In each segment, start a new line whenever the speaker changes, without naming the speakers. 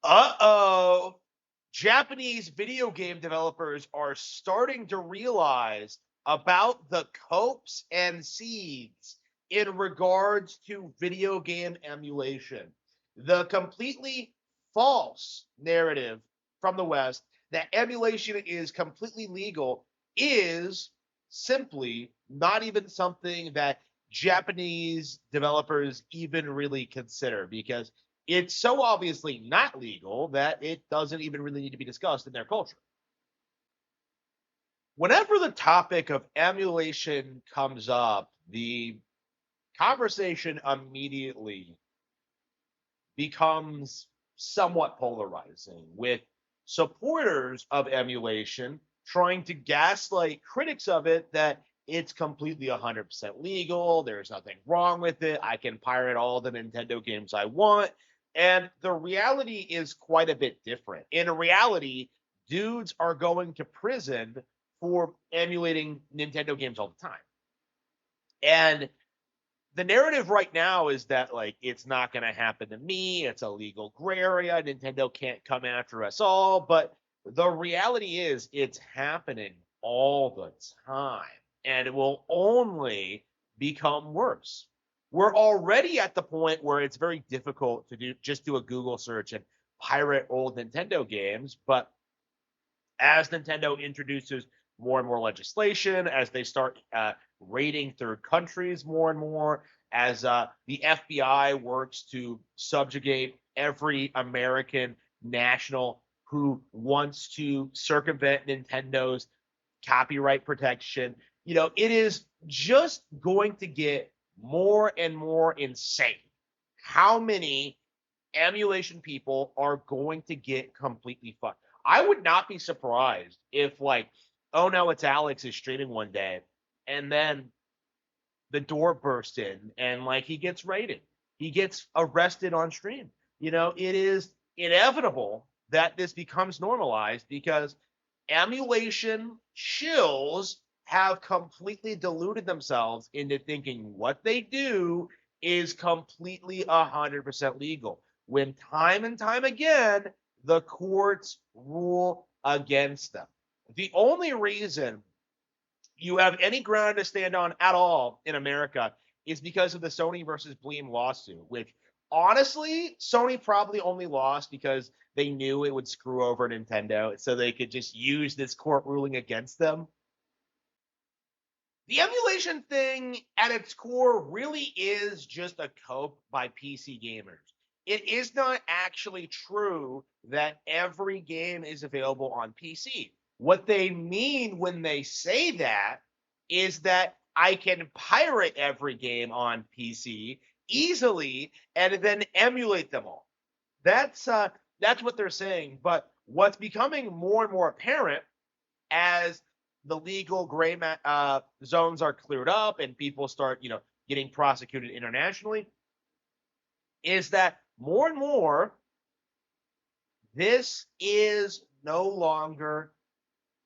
Uh-oh. Japanese video game developers are starting to realize about the copes and seeds in regards to video game emulation. The completely false narrative from the West that emulation is completely legal is simply not even something that Japanese developers even really consider because it's so obviously not legal that it doesn't even really need to be discussed in their culture. Whenever the topic of emulation comes up, the conversation immediately becomes somewhat polarizing, with supporters of emulation trying to gaslight critics of it that it's completely 100% legal, there's nothing wrong with it, I can pirate all the Nintendo games I want. And the reality is quite a bit different. In reality, dudes are going to prison for emulating Nintendo games all the time. And the narrative right now is that like it's not going to happen to me, it's a legal gray area, Nintendo can't come after us all, but the reality is it's happening all the time and it will only become worse. We're already at the point where it's very difficult to do a Google search and pirate old Nintendo games, but as Nintendo introduces more and more legislation, as they start raiding third countries more and more, as the FBI works to subjugate every American national who wants to circumvent Nintendo's copyright protection, it is just going to get more and more insane how many emulation people are going to get completely fucked. I would not be surprised if, like, oh no, it's Alex is streaming one day, and then the door bursts in, and like he gets raided, he gets arrested on stream. It is inevitable that this becomes normalized because emulation shills have completely deluded themselves into thinking what they do is completely 100% legal when time and time again the courts rule against them. The only reason you have any ground to stand on at all in America is because of the Sony versus Bleem lawsuit, which honestly, Sony probably only lost because they knew it would screw over Nintendo, so they could just use this court ruling against them. The emulation thing at its core really is just a cope by PC gamers. It is not actually true that every game is available on PC. What they mean when they say that is that I can pirate every game on PC easily and then emulate them all. That's what they're saying. But what's becoming more and more apparent as the legal gray zones are cleared up and people start, getting prosecuted internationally, is that more and more this is no longer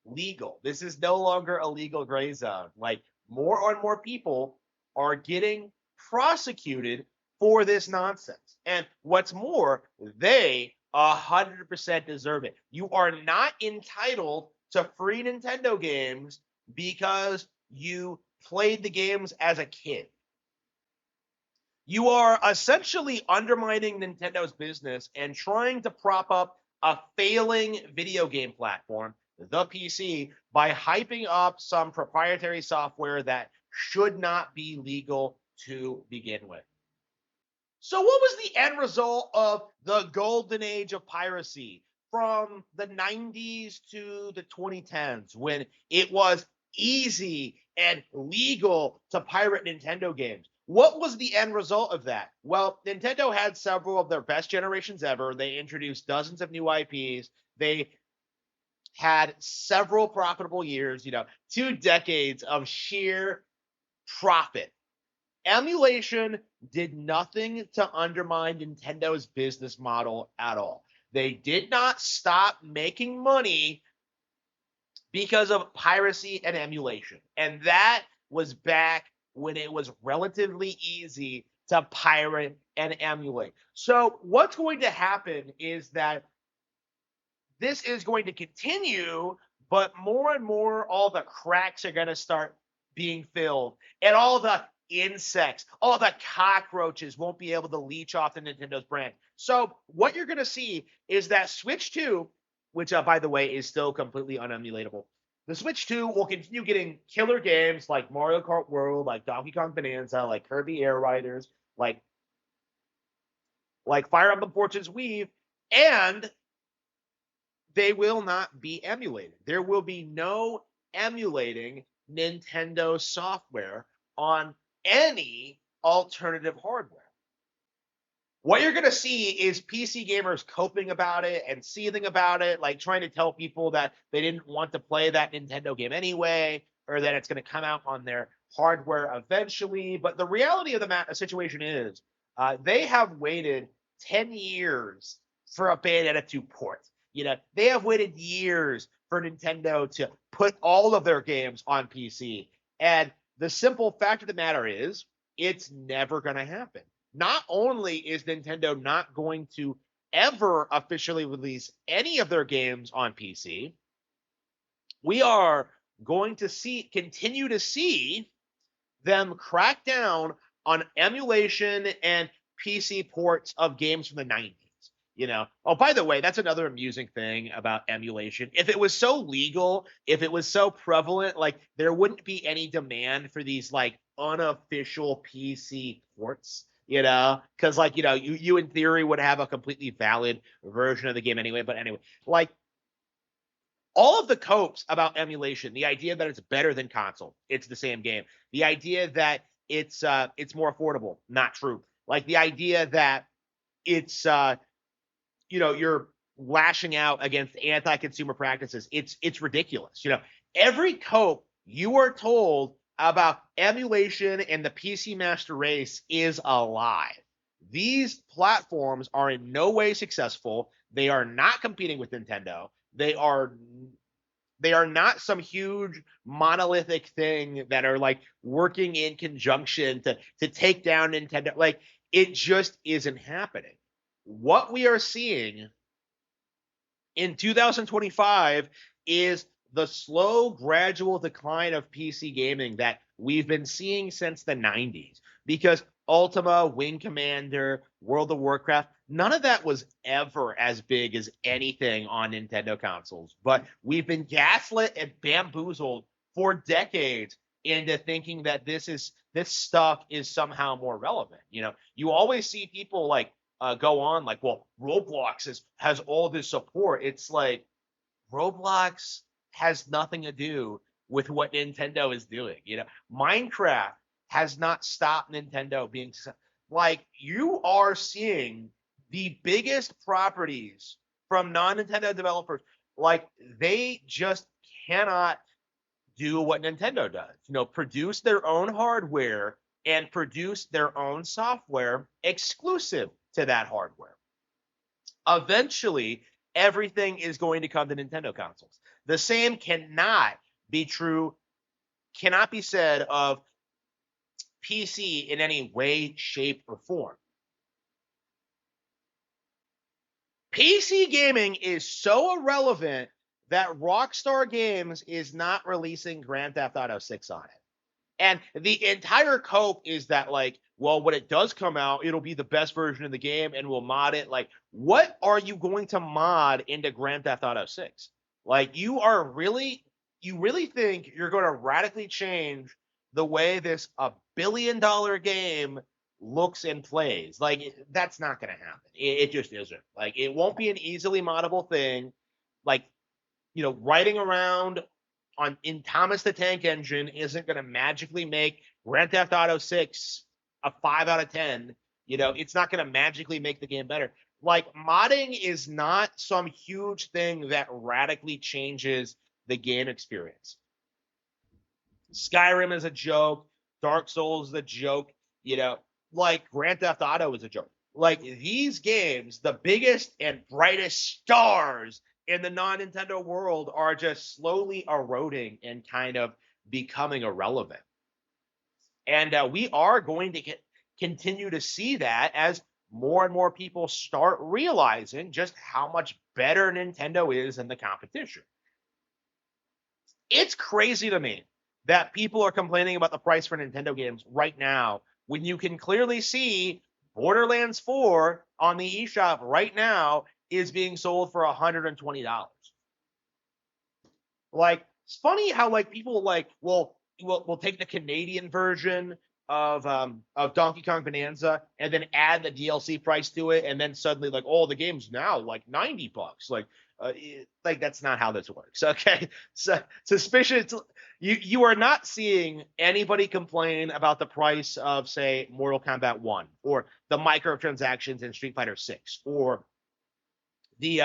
legal. This is no longer a legal gray zone. Like more and more people are getting prosecuted for this nonsense. And what's more, they 100% deserve it. You are not entitled to free Nintendo games because you played the games as a kid. You are essentially undermining Nintendo's business and trying to prop up a failing video game platform, the PC, by hyping up some proprietary software that should not be legal to begin with. So, what was the end result of the golden age of piracy from the 90s to the 2010s when it was easy and legal to pirate Nintendo games? What was the end result of that? Well, Nintendo had several of their best generations ever. They introduced dozens of new IPs. They had several profitable years, 2 decades of sheer profit. Emulation did nothing to undermine Nintendo's business model at all. They did not stop making money because of piracy and emulation. And that was back when it was relatively easy to pirate and emulate. So what's going to happen is that this is going to continue, but more and more, all the cracks are going to start being filled, and all the insects, all the cockroaches won't be able to leech off the Nintendo's brand. So what you're going to see is that Switch 2, which by the way is still completely unemulatable, the Switch 2 will continue getting killer games like Mario Kart World, like Donkey Kong Bonanza, like Kirby Air Riders, like Fire Emblem Fortune's Weave, and they will not be emulated. There will be no emulating Nintendo software on any alternative hardware. What you're going to see is PC gamers coping about it and seething about it, like trying to tell people that they didn't want to play that Nintendo game anyway, or that it's going to come out on their hardware eventually. But the reality of the situation is they have waited 10 years for a Bayonetta 2 port. They have waited years for Nintendo to put all of their games on PC. And the simple fact of the matter is, it's never going to happen. Not only is Nintendo not going to ever officially release any of their games on PC, we are going to continue to see them crack down on emulation and PC ports of games from the 90s. Oh, by the way, that's another amusing thing about emulation. If it was so legal, if it was so prevalent, like there wouldn't be any demand for these like unofficial PC ports, because you in theory would have a completely valid version of the game anyway. But anyway, like all of the copes about emulation, the idea that it's better than console, it's the same game. The idea that it's more affordable, not true. Like the idea that it's you're lashing out against anti-consumer practices. It's ridiculous. Every cope you are told about emulation and the PC Master Race is a lie. These platforms are in no way successful. They are not competing with Nintendo. They are not some huge monolithic thing that are like working in conjunction to take down Nintendo. Like it just isn't happening. What we are seeing in 2025 is the slow, gradual decline of PC gaming that we've been seeing since the 90s. Because Ultima, Wing Commander, World of Warcraft, none of that was ever as big as anything on Nintendo consoles. But we've been gaslit and bamboozled for decades into thinking that this stuff is somehow more relevant. You always see people like go on like, well, Roblox has all this support. It's like Roblox has nothing to do with what Nintendo is doing. Minecraft has not stopped Nintendo being like, you are seeing the biggest properties from non-Nintendo developers. Like they just cannot do what Nintendo does, produce their own hardware and produce their own software exclusive to that hardware. Eventually, everything is going to come to Nintendo consoles. The same cannot be said of PC in any way, shape, or form. PC gaming is so irrelevant that Rockstar Games is not releasing Grand Theft Auto 6 on it. And the entire cope is that, like, well, when it does come out, it'll be the best version of the game and we'll mod it. Like, what are you going to mod into Grand Theft Auto 6? Like, you really think you're going to radically change the way this $1 billion game looks and plays? Like, that's not going to happen. It just isn't. Like, it won't be an easily moddable thing. Like, writing around in Thomas the Tank Engine isn't going to magically make Grand Theft Auto 6 a 5 out of 10. It's not going to magically make the game better. Like, modding is not some huge thing that radically changes the game experience. Skyrim is a joke. Dark Souls is a joke. Like Grand Theft Auto is a joke. Like, these games, the biggest and brightest stars in the non-Nintendo world are just slowly eroding and kind of becoming irrelevant. And we are going to continue to see that as more and more people start realizing just how much better Nintendo is than the competition. It's crazy to me that people are complaining about the price for Nintendo games right now when you can clearly see Borderlands 4 on the eShop right now is being sold for $120. Like, it's funny how like people like will take the Canadian version of Donkey Kong Bonanza and then add the DLC price to it, and then suddenly like, oh, the game's now like $90. Like that's not how this works. Okay, so suspicious. You are not seeing anybody complain about the price of say Mortal Kombat 1 or the microtransactions in Street Fighter 6 or the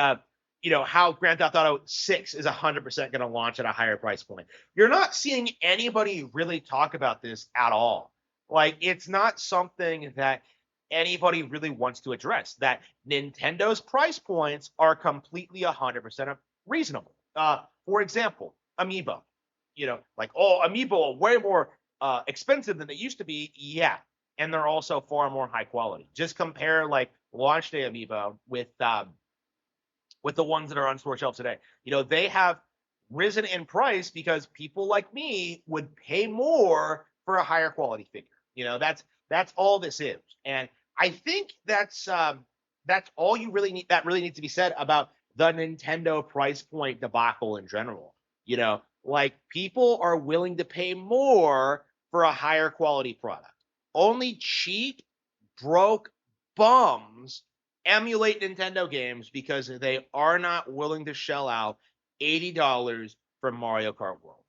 how Grand Theft Auto 6 is 100% going to launch at a higher price point. You're not seeing anybody really talk about this at all. Like, it's not something that anybody really wants to address, that Nintendo's price points are completely 100% reasonable. For example, Amiibo. Like, oh, Amiibo are way more expensive than they used to be. Yeah. And they're also far more high quality. Just compare like launch day Amiibo with the ones that are on store shelves today. They have risen in price because people like me would pay more for a higher quality figure. That's all this is. And I think that's all you really need. That really needs to be said about the Nintendo price point debacle in general. Like people are willing to pay more for a higher quality product. Only cheap, broke bums emulate Nintendo games because they are not willing to shell out $80 for Mario Kart World.